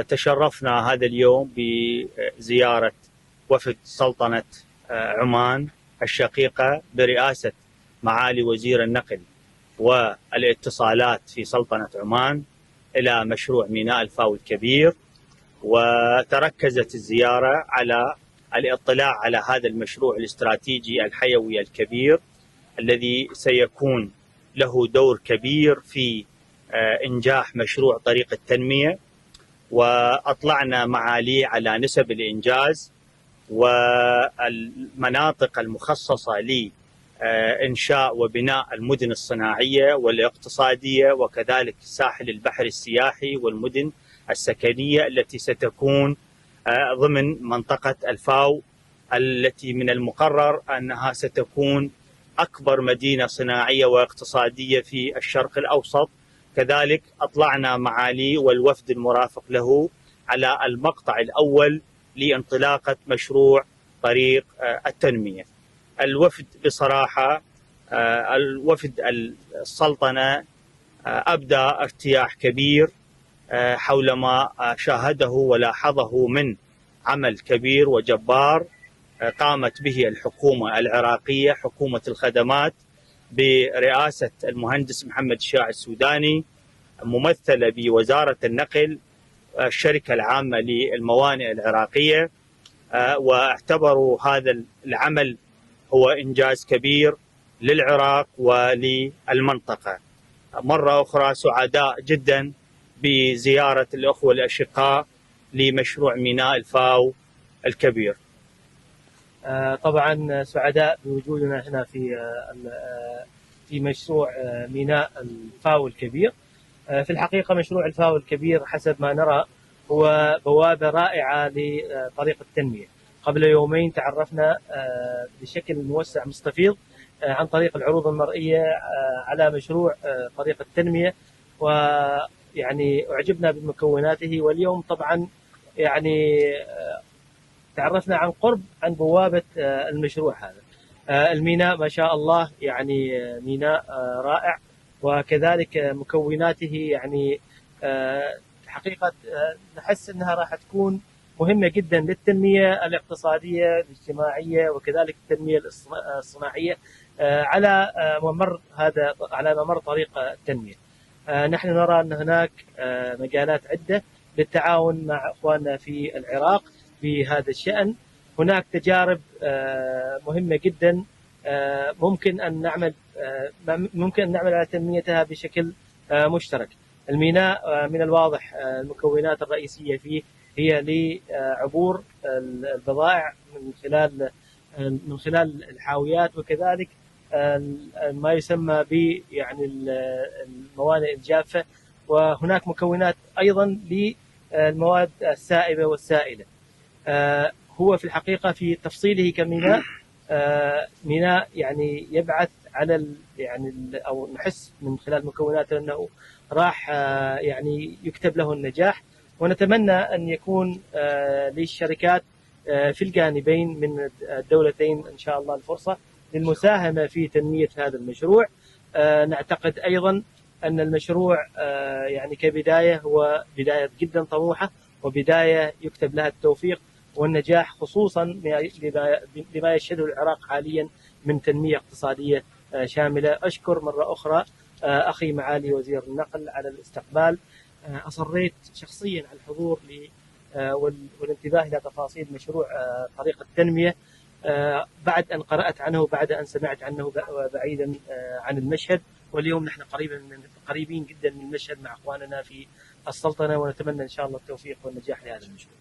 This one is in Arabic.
تشرفنا هذا اليوم بزيارة وفد سلطنة عمان الشقيقة برئاسة معالي وزير النقل والاتصالات في سلطنة عمان إلى مشروع ميناء الفاو الكبير. وتركزت الزيارة على الاطلاع على هذا المشروع الاستراتيجي الحيوي الكبير الذي سيكون له دور كبير في إنجاح مشروع طريق التنمية. وأطلعنا معالي على نسب الإنجاز والمناطق المخصصة لإنشاء وبناء المدن الصناعية والاقتصادية، وكذلك ساحل البحر السياحي والمدن السكنية التي ستكون ضمن منطقة الفاو، التي من المقرر أنها ستكون أكبر مدينة صناعية واقتصادية في الشرق الأوسط. كذلك أطلعنا معالي والوفد المرافق له على المقطع الأول لانطلاقة مشروع طريق التنمية. الوفد بصراحة الوفد السلطنة أبدى ارتياح كبير حول ما شاهده ولاحظه من عمل كبير وجبار قامت به الحكومة العراقية، حكومة الخدمات برئاسة المهندس محمد الشاعر السوداني، ممثلة بوزارة النقل، الشركة العامة للموانئ العراقية، واعتبروا هذا العمل هو إنجاز كبير للعراق وللمنطقة. مرة أخرى سعداء جدا بزيارة الأخوة الأشقاء لمشروع ميناء الفاو الكبير. طبعا سعداء بوجودنا هنا في مشروع ميناء الفاو الكبير. في الحقيقة مشروع الفاو الكبير حسب ما نرى هو بوابة رائعة لطريق التنمية. قبل يومين تعرفنا بشكل موسع مستفيض عن طريق العروض المرئية على مشروع طريق التنمية، ويعني أعجبنا بمكوناته. واليوم طبعا يعني تعرفنا عن قرب عن بوابة المشروع هذا. الميناء ما شاء الله يعني ميناء رائع، وكذلك مكوناته يعني حقيقة نحس أنها راح تكون مهمة جدا للتنمية الاقتصادية الاجتماعية وكذلك التنمية الصناعية على ممر طريق التنمية. نحن نرى أن هناك مجالات عدة للتعاون مع أخواننا في العراق في هذا الشأن. هناك تجارب مهمة جدا ممكن أن نعمل على تنميتها بشكل مشترك. الميناء من الواضح المكونات الرئيسية فيه هي لعبور البضائع من خلال الحاويات، وكذلك ما يسمى ب يعني الموانئ الجافة، وهناك مكونات أيضا للمواد السائبة والسائلة. هو في الحقيقة في تفصيله كميناء ميناء يعني يبعث على أو نحس من خلال مكوناته أنه راح يعني يكتب له النجاح. ونتمنى أن يكون للشركات في الجانبين من الدولتين إن شاء الله الفرصة للمساهمة في تنمية هذا المشروع. نعتقد أيضا أن المشروع يعني كبداية هو بداية جدا طموحة، وبداية يكتب لها التوفيق والنجاح، خصوصا لما يشهده العراق حاليا من تنمية اقتصادية شاملة. أشكر مرة أخرى أخي معالي وزير النقل على الاستقبال. أصريت شخصيا على الحضور والانتباه إلى تفاصيل مشروع طريق التنمية بعد أن قرأت عنه وبعد أن سمعت عنه بعيدا عن المشهد. واليوم نحن قريبين جدا من المشهد مع أخواننا في السلطنة، ونتمنى إن شاء الله التوفيق والنجاح لهذا المشروع.